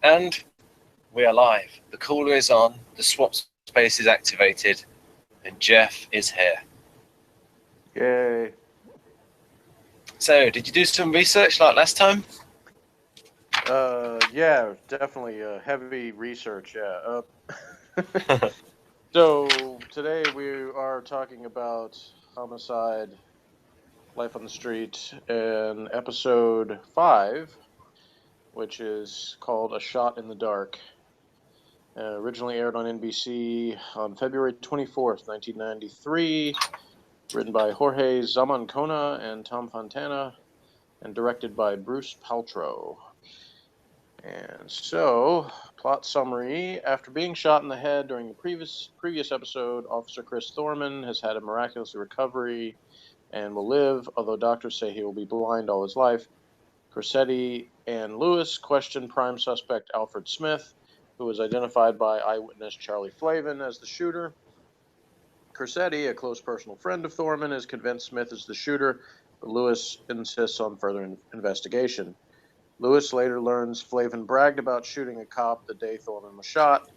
And we are live. The caller is on, the swap space is activated, and Jeff is here. Yay. So, did you do some research like last time? Yeah, definitely heavy research, yeah. So, today we are talking about Homicide, Life on the Street, in episode 5, which is called A Shot in the Dark. Originally aired on NBC on February 24th, 1993, written by Jorge Zamancona and Tom Fontana, and directed by Bruce Paltrow. And so, plot summary. After being shot in the head during the previous episode, Officer Chris Thorman has had a miraculous recovery and will live, although doctors say he will be blind all his life. Corsetti and Lewis question prime suspect Alfred Smith, who was identified by eyewitness Charlie Flavin as the shooter. Corsetti, a close personal friend of Thorman, is convinced Smith is the shooter, but Lewis insists on further investigation. Lewis later learns Flavin bragged about shooting a cop the day Thorman was shot.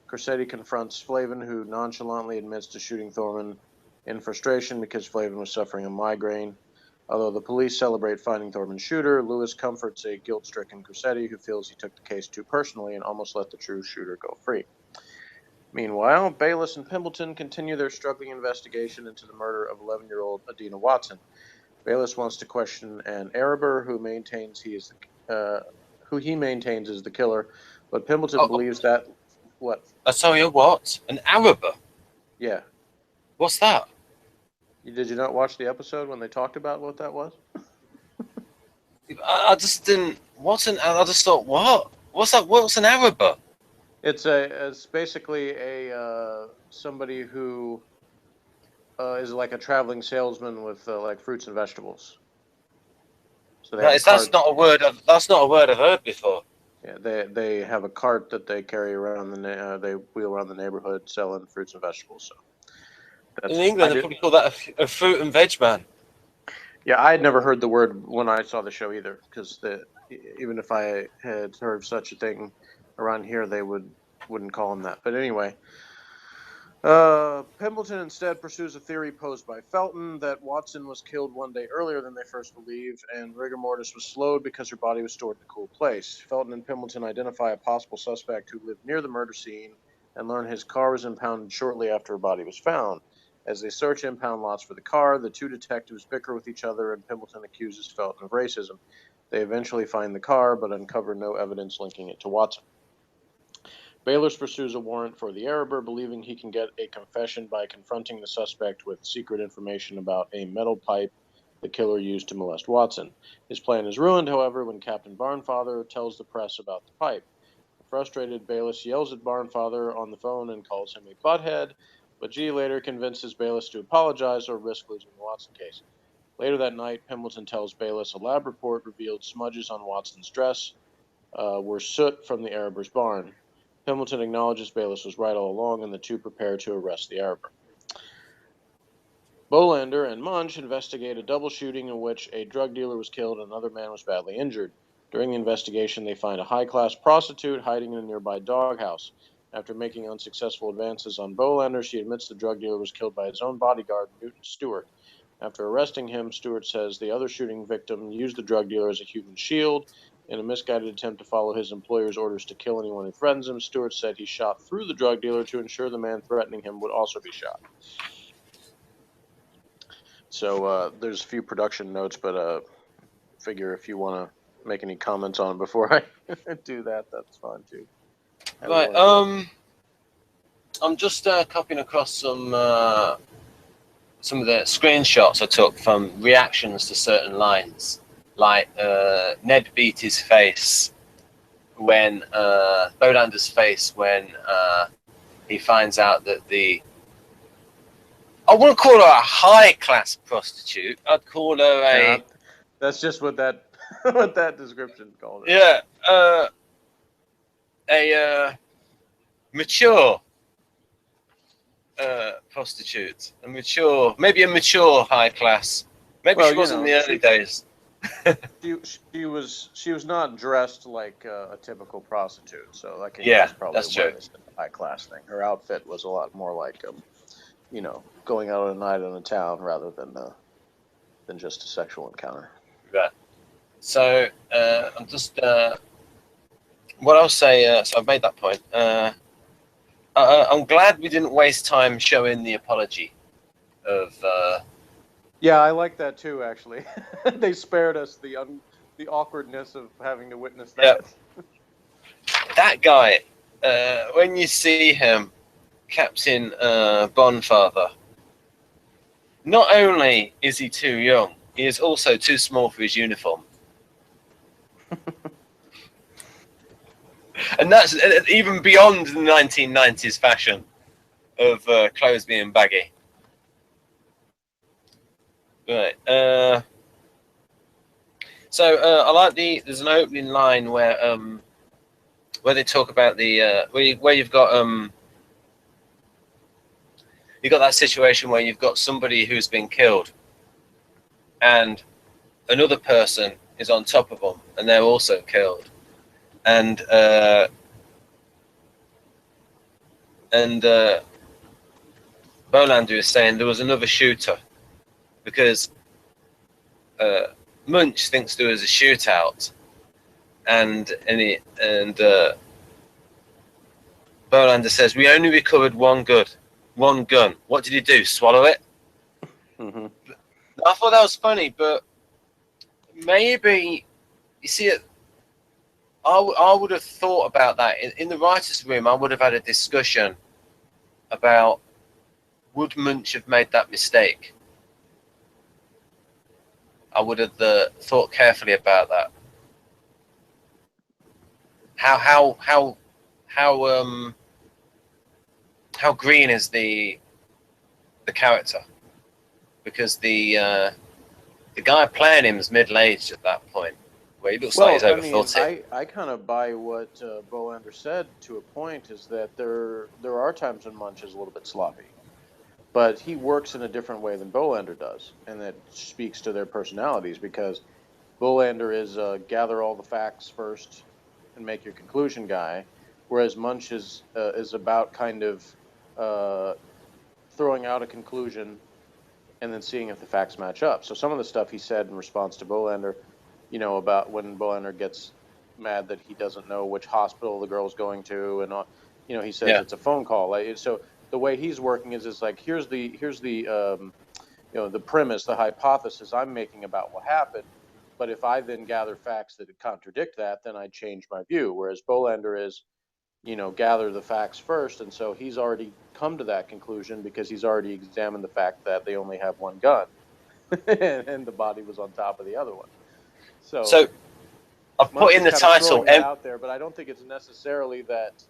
Corsetti confronts Flavin, who nonchalantly admits to shooting Thorman in frustration because Flavin was suffering a migraine. Although the police celebrate finding Thorman's shooter, Lewis comforts a guilt-stricken Corsetti, who feels he took the case too personally and almost let the true shooter go free. Meanwhile, Bayless and Pimbleton continue their struggling investigation into the murder of 11-year-old Adena Watson. Bayless wants to question an Araber who maintains he is the killer, but Pimbleton believes that what? Sorry, a what? An Araber? Yeah. What's that? Did you not watch the episode when they talked about what that was? I just didn't. I just thought, what? What's that? What's an Araber? It's basically somebody who is like a traveling salesman with like fruits and vegetables. So that's not a word. That's not a word I've heard before. Yeah, they have a cart that they carry around they wheel around the neighborhood selling fruits and vegetables. So in England, they probably call that a fruit and veg man. Yeah, I had never heard the word when I saw the show either, because even if I had heard of such a thing around here, they wouldn't call him that. But anyway, Pimbleton instead pursues a theory posed by Felton that Watson was killed one day earlier than they first believed, and rigor mortis was slowed because her body was stored in a cool place. Felton and Pimbleton identify a possible suspect who lived near the murder scene and learn his car was impounded shortly after her body was found. As they search impound lots for the car, the two detectives bicker with each other, and Pimbleton accuses Felton of racism. They eventually find the car, but uncover no evidence linking it to Watson. Bayless pursues a warrant for the Araber, believing he can get a confession by confronting the suspect with secret information about a metal pipe the killer used to molest Watson. His plan is ruined, however, when Captain Barnfather tells the press about the pipe. Frustrated, Bayless yells at Barnfather on the phone and calls him a butthead, but G later convinces Bayless to apologize or risk losing the Watson case. Later that night, Pimbleton tells Bayless a lab report revealed smudges on Watson's dress were soot from the Araber's barn. Pimbleton acknowledges Bayless was right all along, and the two prepare to arrest the Araber. Bolander and Munch investigate a double shooting in which a drug dealer was killed and another man was badly injured. During the investigation, they find a high-class prostitute hiding in a nearby doghouse. After making unsuccessful advances on Bolander, she admits the drug dealer was killed by his own bodyguard, Newton Stewart. After arresting him, Stewart says the other shooting victim used the drug dealer as a human shield. In a misguided attempt to follow his employer's orders to kill anyone who threatens him, Stewart said he shot through the drug dealer to ensure the man threatening him would also be shot. So there's a few production notes, but figure if you want to make any comments on it before I do that, that's fine too. Right. I'm just copying across some of the screenshots I took from reactions to certain lines. Like Ned beat his face when Bolander's face when he finds out that I wouldn't call her a high-class prostitute. I'd call her a... That's just what that what that description called it. Yeah, a mature prostitute. Maybe a mature high-class. Maybe she was in the early days. She was not dressed like a typical prostitute, so I think Yeah, that's probably that's why true. they said the high class thing. Her outfit was a lot more like going out on a night in a town rather than just a sexual encounter. Right. So I'm just what I'll say. So I've made that point. I'm glad we didn't waste time showing the apology of. Yeah, I like that too. Actually, they spared us the awkwardness of having to witness Yeah, that. that guy. When you see him, Captain Bonfather. Not only is he too young, he is also too small for his uniform. And that's even beyond the 1990s fashion of clothes being baggy. Right. I like there's an opening line where they talk about the where you've got that situation where you've got somebody who's been killed and another person is on top of them and they're also killed, and and Bolander is saying there was another shooter because Munch thinks there was a shootout, and Bolander says we only recovered one gun. What did he do? Swallow it? Mm-hmm. I thought that was funny, but maybe you see it. I would have thought about that in the writers' room. I would have had a discussion about would Munch have made that mistake. I would have thought carefully about that. How how green is the character? Because the guy playing him is middle aged at that point, where he looks like he's Well, I over mean, 40. I kind of buy what Bolander said to a point is that there are times when Munch is a little bit sloppy, but he works in a different way than Bolander does, and that speaks to their personalities because Bolander is gather all the facts first and make your conclusion guy, whereas Munch is about kind of uh, throwing out a conclusion and then seeing if the facts match up. So some of the stuff he said in response to Bolander, about when Bolander gets mad that he doesn't know which hospital the girl's going to, and he says Yeah, it's a phone call. So the way he's working is like here's the premise, the hypothesis I'm making about what happened. But if I then gather facts that contradict that, then I change my view. Whereas Bolander is, gather the facts first, and so he's already come to that conclusion because he's already examined the fact that they only have one gun, and the body was on top of the other one. So so I've put Munch in is the kind of title throwing that out there, but I don't think it's necessarily that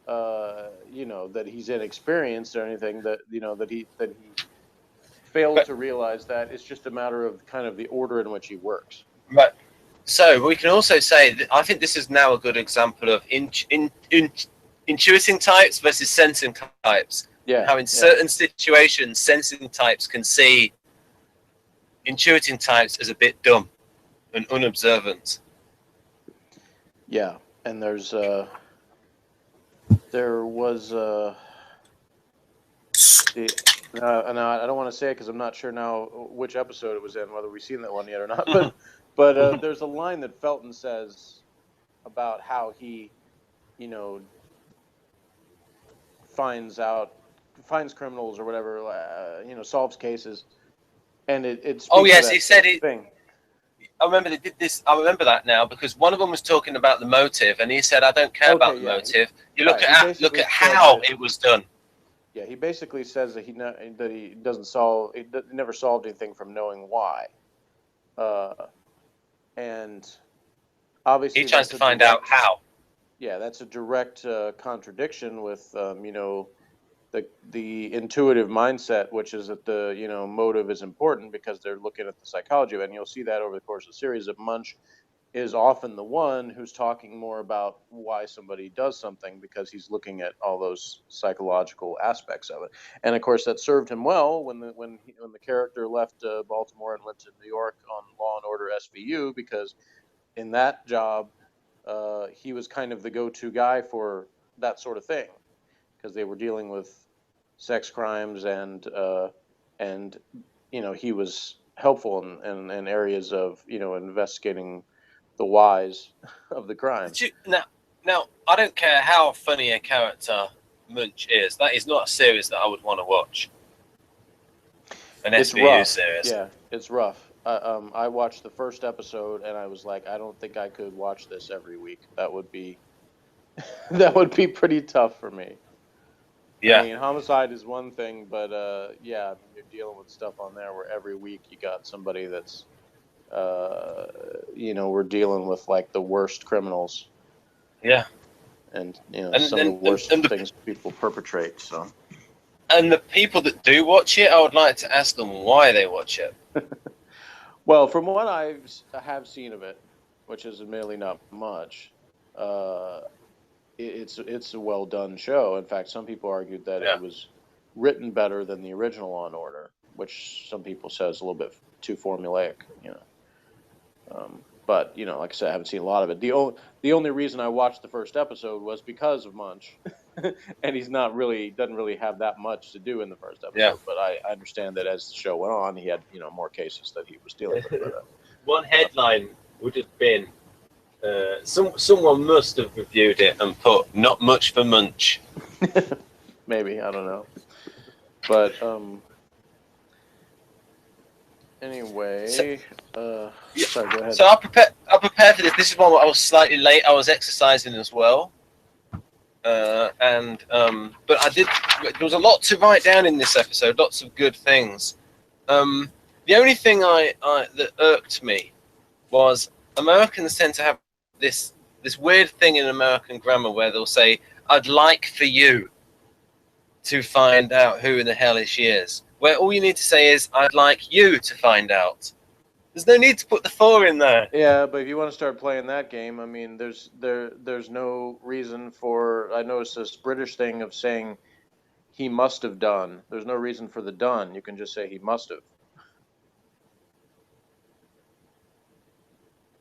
that he's inexperienced or anything. That he failed but to realize that it's just a matter of kind of the order in which he works. but so we can also say that I think this is now a good example of intuiting types versus sensing types, and Yeah, how in yeah, certain situations sensing types can see intuiting types as a bit dumb and unobservant. yeah. And there was the and I don't want to say it because I'm not sure now which episode it was in, whether we've seen that one yet or not. But there's a line that Felton says about how he, you know, finds out finds criminals or whatever, solves cases, and it Oh speaks to yes, he that said same it. thing. I remember they did this. I remember that now because one of them was talking about the motive, and he said, "I don't care about Okay, the yeah, motive. You right. He look basically at said how that. it was done." Yeah, he basically says that he doesn't solve he never solved anything from knowing why, uh, and He obviously tries that's to a find out direct how. yeah that's a direct contradiction with the intuitive mindset, which is that the motive is important because they're looking at the psychology of it. And you'll see that over the course of the series that Munch is often the one who's talking more about why somebody does something, because he's looking at all those psychological aspects of it. And of course, that served him well when the character left Baltimore and went to New York on Law and Order SVU, because in that job, he was kind of the go-to guy for that sort of thing, because they were dealing with sex crimes, and he was helpful in areas of investigating the whys of the crime. Now, I don't care how funny a character Munch is. That is not a series that I would want to watch. An SVU series. Yeah, it's rough. I watched the first episode and I was like, I don't think I could watch this every week. That would be that would be pretty tough for me. Yeah. I mean, Homicide is one thing, but yeah, I mean, you're dealing with stuff on there where every week you got somebody that's, we're dealing with like the worst criminals. Yeah. And some of the worst things people perpetrate. So. And the people that do watch it, I would like to ask them why they watch it. Well, from what I have seen of it, which is admittedly not much, it's a well done show. In fact, some people argued that it was written better than the original Law and Order, which some people say is a little bit too formulaic. But like I said, I haven't seen a lot of it. The only reason I watched the first episode was because of Munch, and doesn't really have that much to do in the first episode. Yeah. But I understand that as the show went on, he had more cases that he was dealing with. But, one headline would have been, someone must have reviewed it and put "not much for Munch." Maybe, I don't know, but anyway, sorry, go ahead. So I prepared for this. This is one where I was slightly late. I was exercising as well, but there was a lot to write down in this episode. Lots of good things. The only thing that irked me was Americans tend to have this weird thing in American grammar where they'll say, "I'd like for you to find out who in the hell she is," where all you need to say is, "I'd like you to find out." There's no need to put the "for" in there. Yeah, but if you want to start playing that game, I mean, there's no reason for. I noticed this British thing of saying he must have done. There's no reason for the done. You can just say he must have.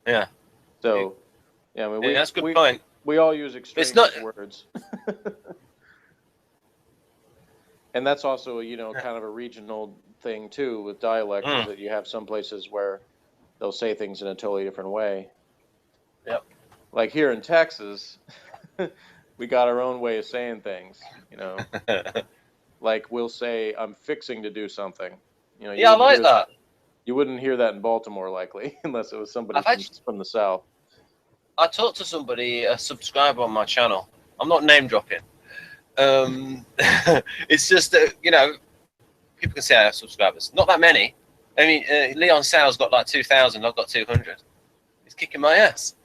Yeah. So, yeah, I mean, that's a good point. We all use extraneous words. And that's also, kind of a regional thing too with dialect, is that you have some places where they'll say things in a totally different way. Yep. Like here in Texas, we got our own way of saying things, Like we'll say, "I'm fixing to do something." Yeah, I like that. You wouldn't hear that in Baltimore likely, unless it was somebody from the South. I talked to somebody, a subscriber on my channel. I'm not name dropping. It's just that, people can say I have subscribers. Not that many. I mean, Leon Sal's got like 2,000. I've got 200. He's kicking my ass.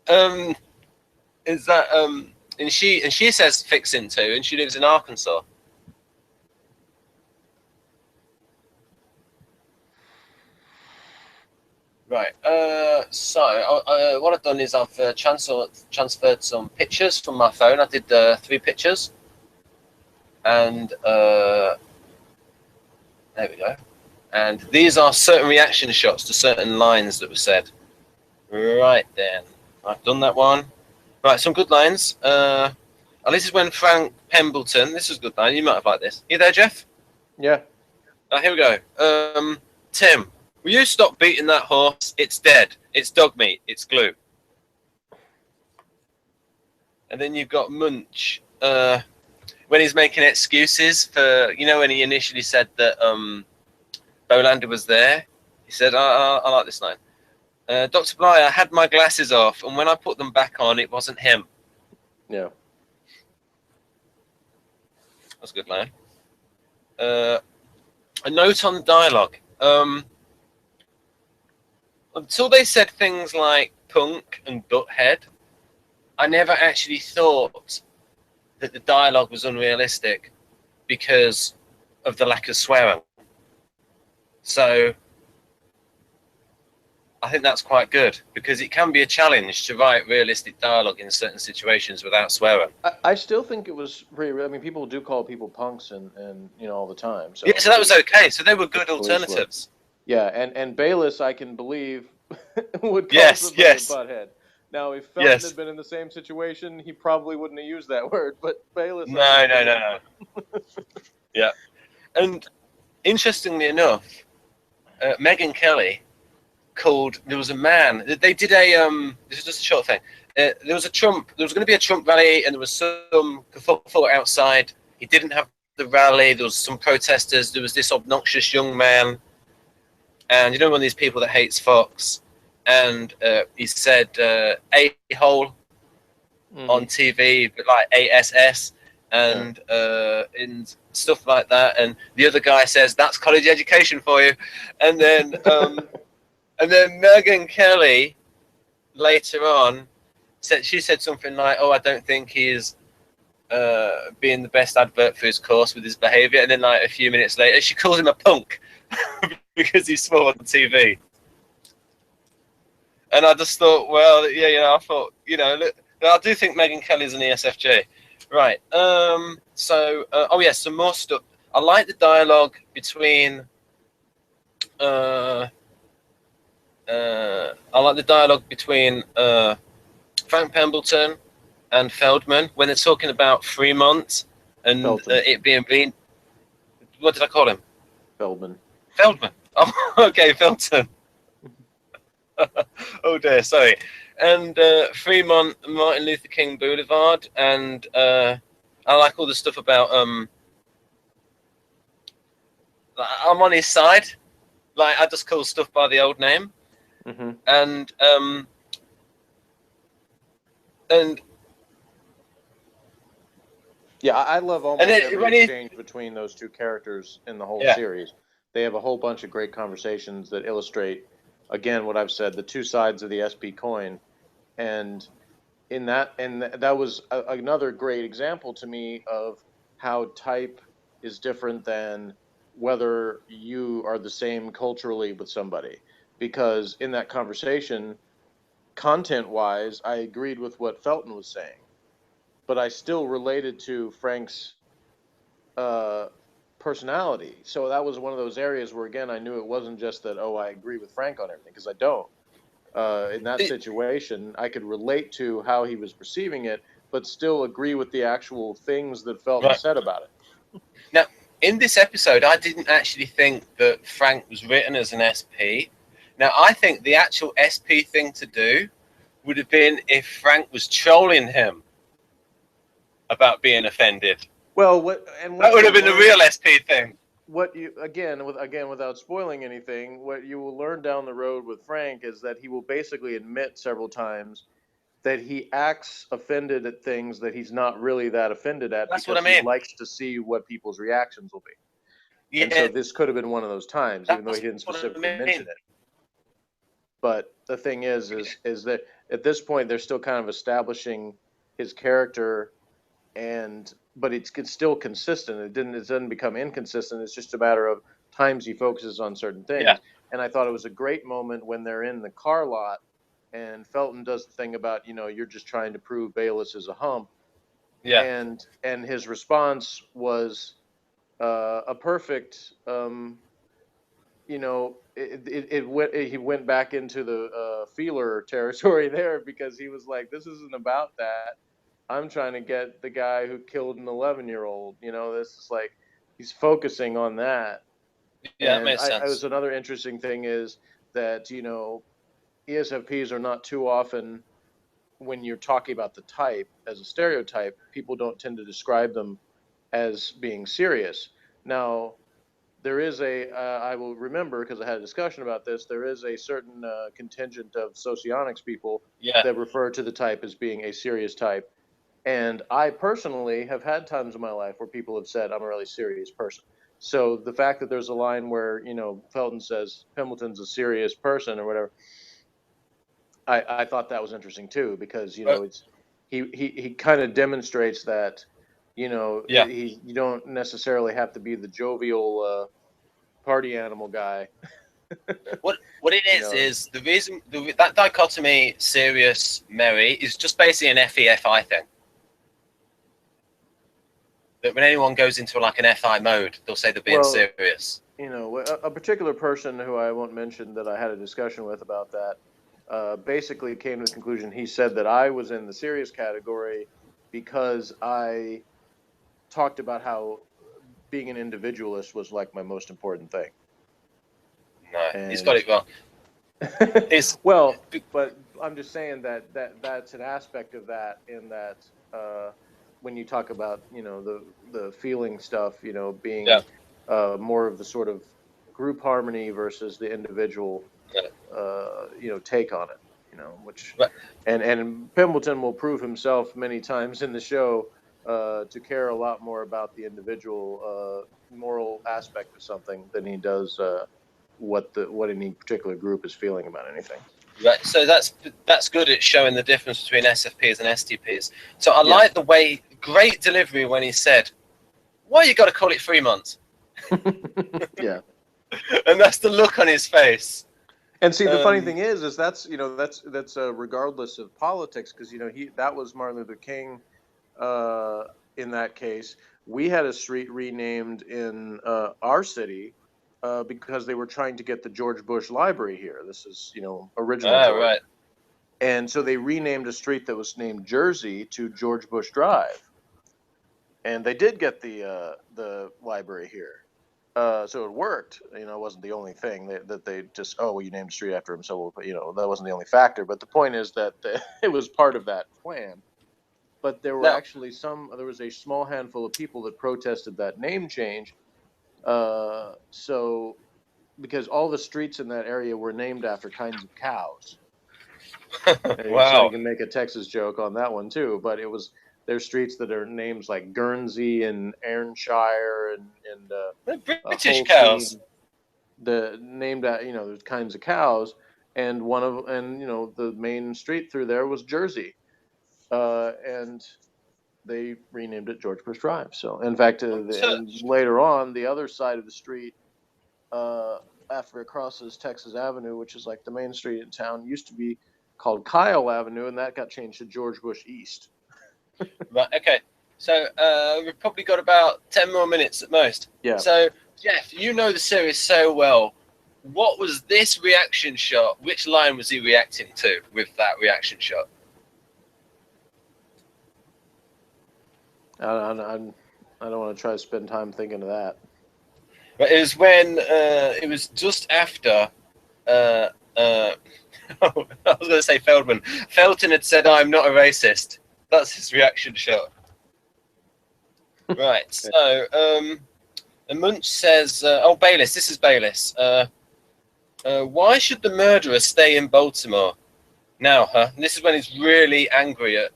And she says fixing to, and she lives in Arkansas. Right. So what I've done is I've transferred some pictures from my phone. I did 3 pictures. And there we go. And these are certain reaction shots to certain lines that were said. Right then. I've done that one. Right, some good lines. This is when Frank Pembleton, this is a good line, you might have liked this. You there, Jeff? Yeah. Right, here we go. Tim, will you stop beating that horse? It's dead. It's dog meat. It's glue. And then you've got Munch. When he's making excuses for, when he initially said that Bolander was there, he said, I like this line. Dr. Bly, I had my glasses off, and when I put them back on, it wasn't him. Yeah. That's a good line. A note on the dialogue. Until they said things like punk and butthead, I never actually thought that the dialogue was unrealistic because of the lack of swearing. So I think that's quite good, because it can be a challenge to write realistic dialogue in certain situations without swearing. I still think it was pretty. I mean, people do call people punks and all the time. So Yeah, so that was okay. So they were good police alternatives. Yeah, and Bayless, I can believe, would call Yes, somebody yes, a butthead. Now, if Felton yes. had been in the same situation, he probably wouldn't have used that word. But Bayless, I No, can no, no, believe. no. Yeah. And interestingly enough, Megyn Kelly called. There was a man. They did a. This is just a short thing. There was a Trump. There was going to be a Trump rally, and there was some kerfuffle outside. He didn't have the rally. There was some protesters. There was this obnoxious young man, and you know, one of these people that hates Fox, and he said a-hole on TV, but like ASS, and in stuff like that. And the other guy says, "That's college education for you," and then. And then Megyn Kelly later on said something like, "Oh, I don't think he's being the best advert for his course with his behaviour." And then, like a few minutes later, she calls him a punk because he swore on TV. And I just thought, well, yeah, I thought, look, I do think Megyn Kelly's an ESFJ, right? Oh yes, some more stuff. I like the dialogue between. I like the dialogue between Frank Pembleton and Feldman when they're talking about Fremont and it being. What did I call him? Feldman. Feldman. Oh, okay, Felton. Oh dear, sorry. And Fremont, Martin Luther King Boulevard, and I like all the stuff about. I'm on his side. Like, I just call stuff by the old name. Mm-hmm. And yeah, I love almost every exchange between those two characters in the whole series. They have a whole bunch of great conversations that illustrate, again, what I've said, the two sides of the SP coin. And that was another great example to me of how type is different than whether you are the same culturally with somebody. Because in that conversation, content-wise, I agreed with what Felton was saying, but I still related to Frank's personality. So that was one of those areas where, again, I knew it wasn't just that, oh, I agree with Frank on everything, because I don't. In that situation, I could relate to how he was perceiving it, but still agree with the actual things that Felton said about it. Now, in this episode, I didn't actually think that Frank was written as an SP. Now, I think the actual SP thing to do would have been if Frank was trolling him about being offended. Well, that would have been the real SP thing. What you again without spoiling anything, what you will learn down the road with Frank is that he will basically admit several times that he acts offended at things that he's not really that offended at. That's because what I mean. He likes to see what people's reactions will be. Yeah, and so this could have been one of those times, even though he didn't specifically mention it. But the thing is that at this point they're still kind of establishing his character, but it's still consistent. It doesn't become inconsistent. It's just a matter of times he focuses on certain things. Yeah. And I thought it was a great moment when they're in the car lot and Felton does the thing about, you're just trying to prove Bayless is a hump. Yeah. And his response was a perfect, he went back into the feeler territory there, because he was like, this isn't about that. I'm trying to get the guy who killed an 11-year-old. This is like, he's focusing on that. Yeah, that makes sense. It was another interesting thing is that, ESFPs are not too often, when you're talking about the type as a stereotype, people don't tend to describe them as being serious. Now, there is I will remember, because I had a discussion about this, there is a certain contingent of socionics people that refer to the type as being a serious type. And I personally have had times in my life where people have said I'm a really serious person. So the fact that there's a line where, Felton says Pembleton's a serious person or whatever, I thought that was interesting too, because, it's he kind of demonstrates that, you don't necessarily have to be the jovial party animal guy What it is the reason that dichotomy, serious, merry, is just basically an FE/FI thing. That when anyone goes into like an FI mode, they'll say they're being serious. You know, a particular person who I won't mention that I had a discussion with about that basically came to the conclusion. He said that I was in the serious category because I talked about how being an individualist was like my most important thing. No, he's got it wrong. Well, but I'm just saying that's an aspect of that, in that when you talk about, you know, the feeling stuff, you know, being more of the sort of group harmony versus the individual, you know, take on it, you know, which and Pembleton will prove himself many times in the show to care a lot more about the individual moral aspect of something than he does what any particular group is feeling about anything. Right, so that's good at showing the difference between SFPs and STPs. So I like the way, great delivery when he said, "Why you got to call it 3 months?" Yeah, and that's the look on his face. And see, the funny thing is that's, you know, that's regardless of politics, because, you know, that was Martin Luther King. In that case, we had a street renamed in our city because they were trying to get the George Bush Library here. This is, you know, original George. Right. And so they renamed a street that was named Jersey to George Bush Drive. And they did get the library here. So it worked. You know, it wasn't the only thing that they just, oh, well, you named a street after him, so, you know, that wasn't the only factor. But the point is that it was part of that plan. But there were actually there was a small handful of people that protested that name change. So, because all the streets in that area were named after kinds of cows. Wow. So you can make a Texas joke on that one too. But there's streets that are names like Guernsey and Ayrshire and British cows. Named you know, there's kinds of cows, and you know, the main street through there was Jersey, and they renamed it George Bush Drive. So, in fact, and later on, the other side of the street, after it crosses Texas Avenue, which is like the main street in town, used to be called Kyle Avenue, and that got changed to George Bush East. Right. Okay. So we've probably got about 10 more minutes at most. Yeah. So Jeff, you know the series so well. What was this reaction shot? Which line was he reacting to with that reaction shot? I don't want to try to spend time thinking of that. But it was when it was just after. I was going to say Feldman. Felton had said, "I'm not a racist." That's his reaction shot. Right. So, Munch says, "Oh, Bayliss. This is Bayliss. Why should the murderer stay in Baltimore now? Huh?" And this is when he's really angry at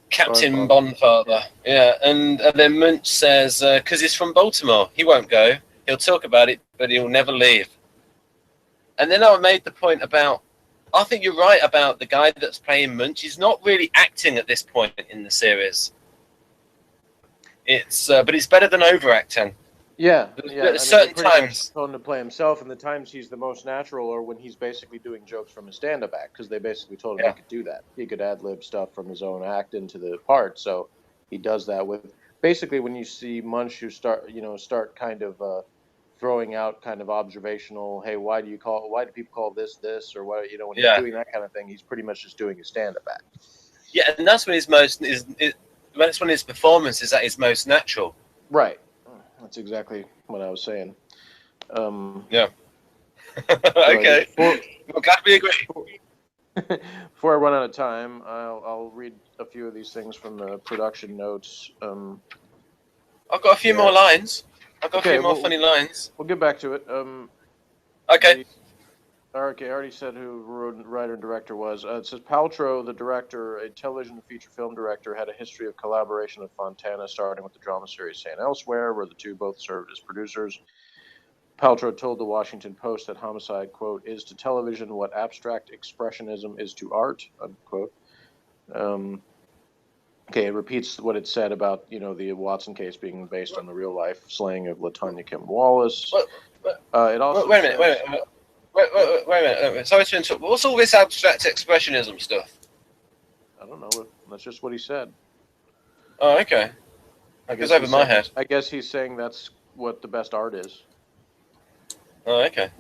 Captain Bonfather. Yeah, and then Munch says, "Because he's from Baltimore, he won't go. He'll talk about it, but he'll never leave." And then I made the point about, I think you're right about the guy that's playing Munch. He's not really acting at this point in the series. But it's better than overacting. Yeah. At certain times, told him to play himself, and the times he's the most natural are when he's basically doing jokes from his stand-up act, because they basically told him he could do that. He could ad-lib stuff from his own act into the part, so he does that with. Basically, when you see Munch, you start kind of throwing out kind of observational. Hey, why do people call this, or why, you know, when he's doing that kind of thing, he's pretty much just doing his stand-up act. Yeah, and that's when that's when his performance is at his most natural. Right. That's exactly what I was saying. Yeah. Okay. We're glad we agree. Before I run out of time, I'll read a few of these things from the production notes. I've got a few more lines. I've got a few more funny lines. We'll get back to it. Okay. I already said who writer and director was. It says Paltrow, the director, a television and feature film director, had a history of collaboration with Fontana, starting with the drama series St. Elsewhere, where the two both served as producers. Paltrow told the Washington Post that Homicide, quote, is to television what abstract expressionism is to art, unquote. Okay, it repeats what it said about, you know, the Watson case being based on the real life slaying of LaTonya Kim Wallace. It also wait a minute, wait a minute. Wait a minute. Sorry to interrupt. What's all this abstract expressionism stuff? I don't know. That's just what he said. Oh, okay. That goes over my head. I guess he's saying that's what the best art is. Oh, okay.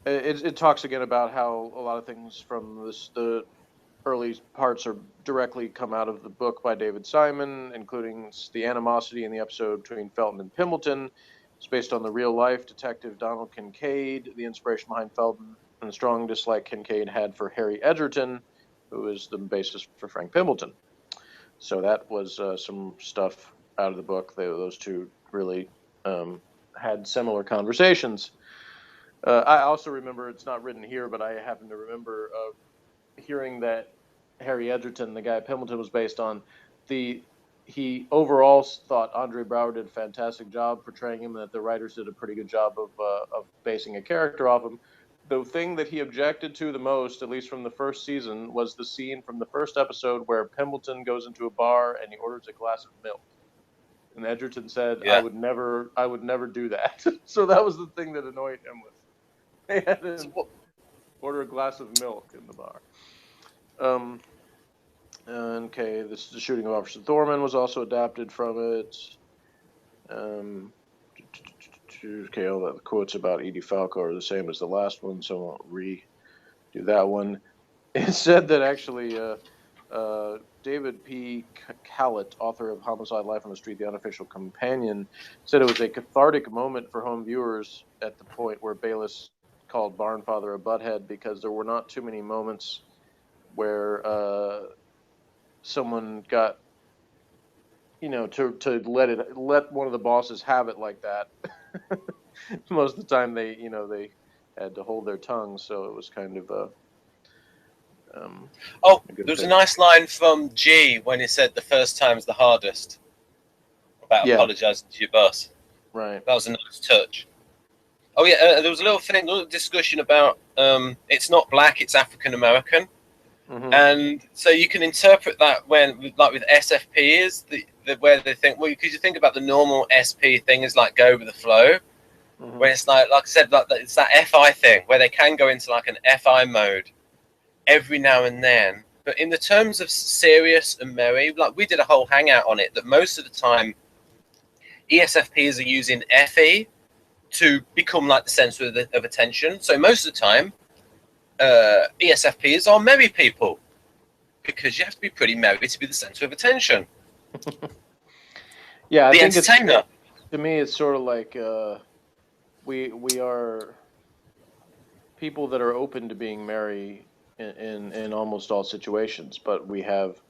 It talks again about how a lot of things from the early parts are directly come out of the book by David Simon, including the animosity in the episode between Felton and Pimbleton. It's based on the real life detective Donald Kincaid, the inspiration behind Felton, and the strong dislike Kincaid had for Harry Edgerton, who is the basis for Frank Pimbleton. So that was some stuff out of the book. Those two really had similar conversations. I also remember, it's not written here, but I happen to remember hearing that Harry Edgerton, the guy Pimbleton was based on, he overall thought Andre Braugher did a fantastic job portraying him, and that the writers did a pretty good job of basing a character off him. The thing that he objected to the most, at least from the first season, was the scene from the first episode where Pimbleton goes into a bar and he orders a glass of milk. And Edgerton said, Yeah. I would never do that. So that was the thing that annoyed him, was they had him order a glass of milk in the bar. Okay, the shooting of Officer Thorman was also adapted from it. Okay, all the quotes about Edie Falco are the same as the last one, so I won't redo that one. It said that actually David P. Callett, author of Homicide, Life on the Street, the unofficial companion, said it was a cathartic moment for home viewers at the point where Bayless called Barnfather a butthead, because there were not too many moments where someone got, you know, to let one of the bosses have it like that. Most of the time they had to hold their tongues, so it was kind of a there's a nice line from G when he said the first time's the hardest, about apologizing to your boss. Right. That was a nice touch. Oh yeah, there was a little discussion about it's not black, it's African American. Mm-hmm. And so you can interpret that when, like with SFP, where they think, well, because you think about the normal SP thing is like go with the flow, mm-hmm. When it's like I said, like it's that FI thing where they can go into like an FI mode every now and then. But in the terms of serious and merry, like we did a whole hangout on it, that most of the time ESFPs are using FE to become like the center of attention. So most of the time, ESFPs are merry people, because you have to be pretty merry to be the center of attention. Yeah, the entertainer. To me, it's sort of like we are people that are open to being merry in almost all situations, but we have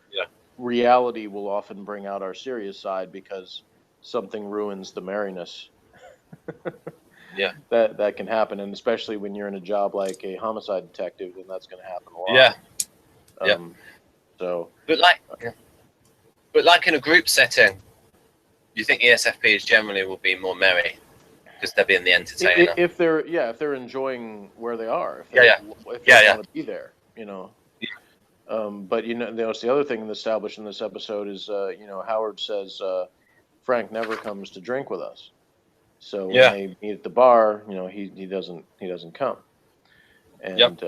reality will often bring out our serious side because something ruins the merriness. Yeah, that can happen, and especially when you're in a job like a homicide detective, then that's going to happen a lot. Yeah. So, but like in a group setting, you think ESFPs generally will be more merry because they're being the entertainer. If they're enjoying where they are, if they want to be there, you know. Yeah. But there's the other thing established in this episode is Howard says Frank never comes to drink with us. So when they meet at the bar, he doesn't come, and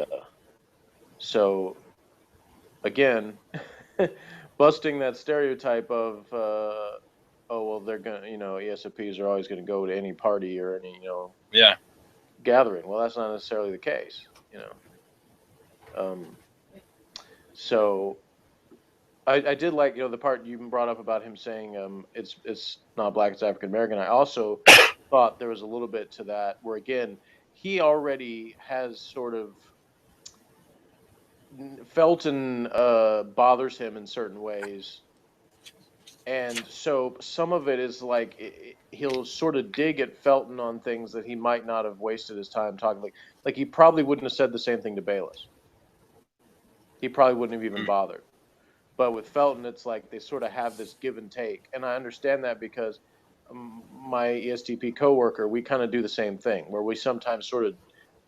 so again, busting that stereotype of they're gonna ESFPs are always going to go to any party or any gathering. Well, that's not necessarily the case, So I did like the part you brought up about him saying it's not black, it's African American. I also thought there was a little bit to that where again he already has sort of Felton bothers him in certain ways, and so some of it is like he'll sort of dig at Felton on things that he might not have wasted his time talking. Like he probably wouldn't have said the same thing to Bayless. He probably wouldn't have even bothered. But with Felton, it's like they sort of have this give and take. And I understand that because my ESTP coworker, we kind of do the same thing, where we sometimes sort of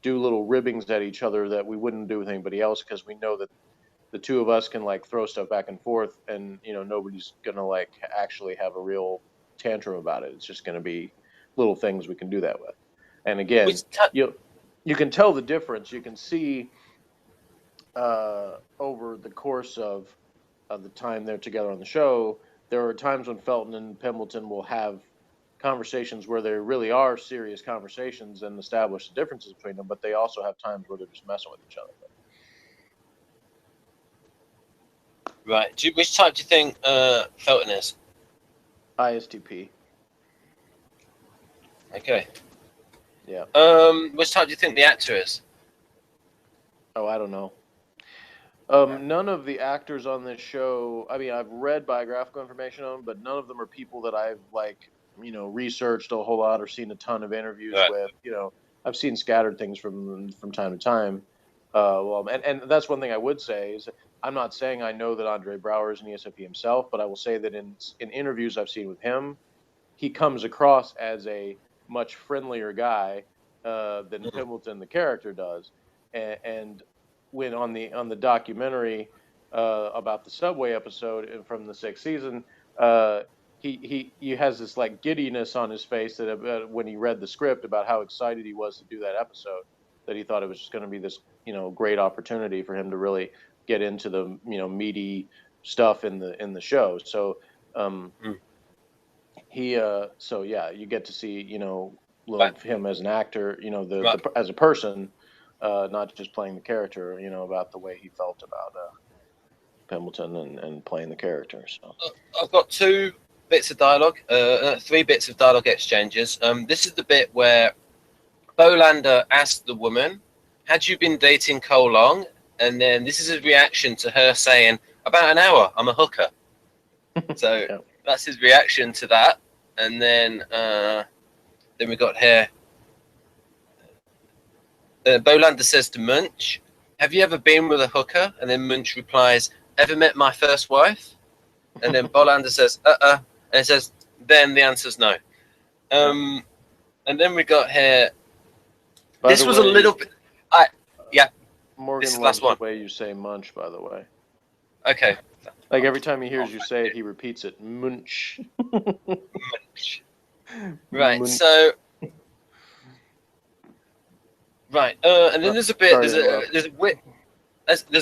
do little ribbings at each other that we wouldn't do with anybody else because we know that the two of us can like throw stuff back and forth, and nobody's gonna like actually have a real tantrum about it. It's just gonna be little things we can do that with. And again, you can tell the difference. You can see over the course of the time they're together on the show, there are times when Felton and Pembleton will have conversations where there really are serious conversations and establish the differences between them, but they also have times where they're just messing with each other. Right. Which type do you think Felton is? ISTP. Okay. Yeah. Which type do you think the actor is? Oh, I don't know. None of the actors on this show, I mean, I've read biographical information on them, but none of them are people that I've researched a whole lot or seen a ton of interviews with. I've seen scattered things from time to time. And that's one thing I would say is I'm not saying I know that Andre Braugher is an ESFP himself, but I will say that in interviews I've seen with him, he comes across as a much friendlier guy than Pembleton, the character, does. And when on the documentary about the subway episode from the 6th season, he has this like giddiness on his face that when he read the script about how excited he was to do that episode, that he thought it was just going to be this great opportunity for him to really get into the meaty stuff in the show. So so yeah, you get to see him as an actor, as a person, not just playing the character, about the way he felt about Pembleton and playing the character. So I've got 2 bits of dialogue, 3 bits of dialogue exchanges. This is the bit where Bolander asked the woman, "Had you been dating Cole long?" And then this is his reaction to her saying, "About an hour. I'm a hooker." So yeah. That's his reaction to that. And then we got here. Bolander says to Munch, "Have you ever been with a hooker?" And then Munch replies, "Ever met my first wife?" And then Bolander says, And it says, then the answer's no. And then we got here. This was a little bit. Morgan loves the way you say Munch, by the way. Okay. Like every time he hears you say it, he repeats it. Munch. Munch. Right. Munch. So. Right. And then there's a bit. There's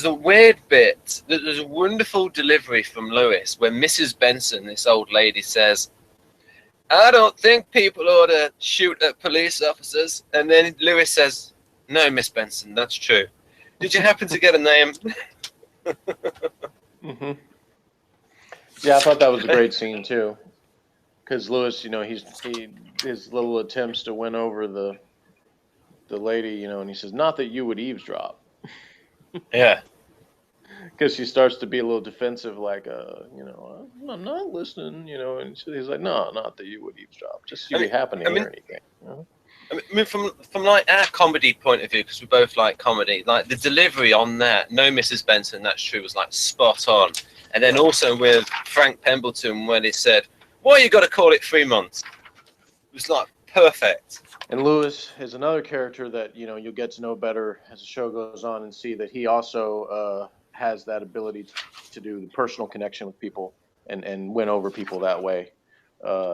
a weird bit. There's a wonderful delivery from Lewis where Mrs. Benson, this old lady, says, "I don't think people ought to shoot at police officers." And then Lewis says, "No, Miss Benson, that's true. Did you happen to get a name?" Mm-hmm. Yeah, I thought that was a great scene too, because Lewis, his little attempts to win over the lady, and he says, "Not that you would eavesdrop." Yeah. Because she starts to be a little defensive, like, I'm not listening, and he's like, "No, not that you would eavesdrop. Just you happen to hear anything." I mean, from like our comedy point of view, because we both like comedy, like the delivery on that, "No, Mrs. Benson, that's true," was like spot on. And then also with Frank Pembleton when he said, "Why you got to call it 3 months?" It was like perfect. And Lewis is another character that you'll get to know better as the show goes on and see that he also has that ability to do the personal connection with people and win over people that way.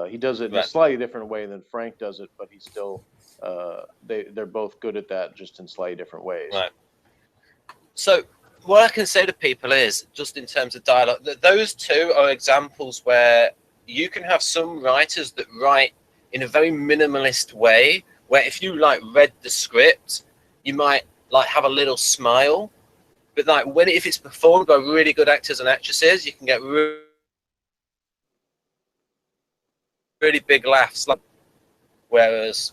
He does it in a slightly different way than Frank does it, but he's still they're both good at that, just in slightly different ways. Right. So what I can say to people is, just in terms of dialogue, that those 2 are examples where you can have some writers that write in a very minimalist way, where if you like read the script, you might like have a little smile, but like if it's performed by really good actors and actresses, you can get really big laughs. Whereas,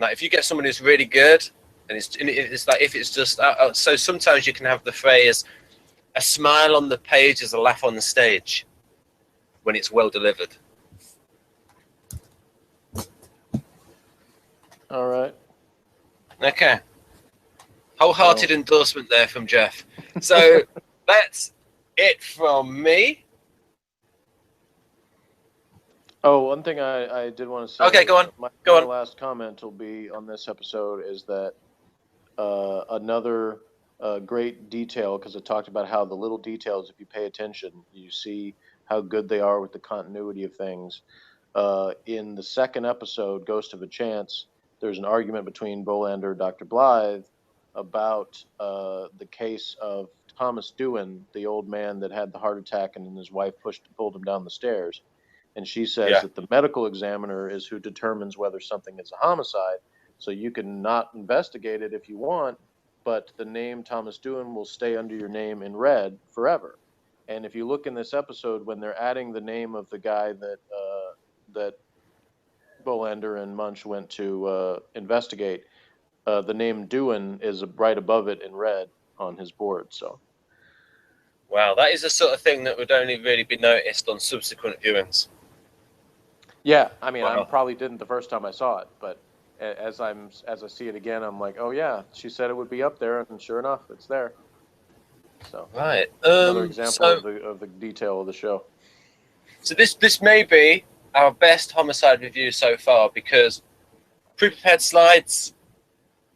like if you get someone who's really good, and it's like if it's just so sometimes you can have the phrase, "A smile on the page is a laugh on the stage," when it's well delivered. All right. Okay. Wholehearted endorsement there from Jeff. So that's it from me. Oh, one thing I did want to say. Okay, go on. My go on. last comment will be on this episode is that another great detail because it talked about how the little details, if you pay attention, you see how good they are with the continuity of things. In the second episode, Ghost of a Chance, there's an argument between Bolander and Dr. Blythe about the case of Thomas Dewan, the old man that had the heart attack and then his wife pulled him down the stairs. And she says Yeah. that the medical examiner is who determines whether something is a homicide. So you can not investigate it if you want, but the name Thomas Dewan will stay under your name in red forever. And if you look in this episode, when they're adding the name of the guy that Bolander and Munch went to investigate, the name Dewan is right above it in red on his board. So, Wow, that is the sort of thing that would only really be noticed on subsequent viewings. yeah, I mean, I Wow. probably didn't the first time I saw it, but as I see it again, I'm like, oh yeah, she said it would be up there, and sure enough, it's there. So, Right. another example of the detail of the show. So this may be our best Homicide review so far because pre-prepared slides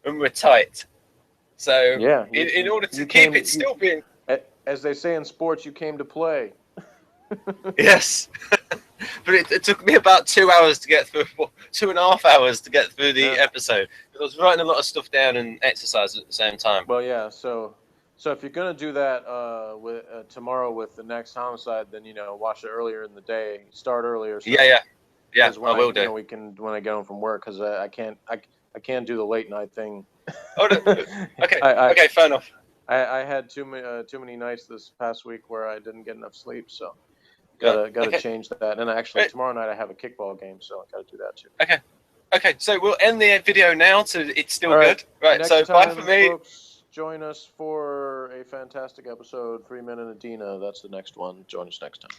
and we're tight. So yeah, in order to keep it still being, as they say in sports, you came to play. yes. But it took me about 2 hours to get through, 2.5 hours to get through the episode. I was writing a lot of stuff down and exercise at the same time. Well, yeah. So if you're gonna do that with tomorrow with the next Homicide, then watch it earlier in the day, start earlier. So, yeah. I will do. We can when I get home from work because I can't do the late night thing. Oh, no. Okay. Okay, fair enough. I had too many nights this past week where I didn't get enough sleep, so gotta change that. And actually, tomorrow night I have a kickball game, so I gotta do that too. Okay. So we'll end the video now. So it's still good. Right. So bye for me. Folks, join us for a fantastic episode. 3 Men and Adena. That's the next one. Join us next time.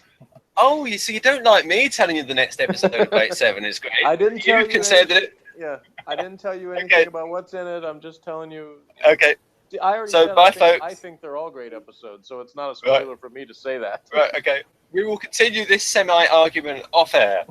Oh, you see, you don't like me telling you the next episode of 87 is great. I didn't tell you. You can say that. Yeah, I didn't tell you anything about what's in it. I'm just telling you. Okay. I already so said bye, folks. I think they're all great episodes, so it's not a spoiler for me to say that. Right. Okay. We will continue this semi-argument off air.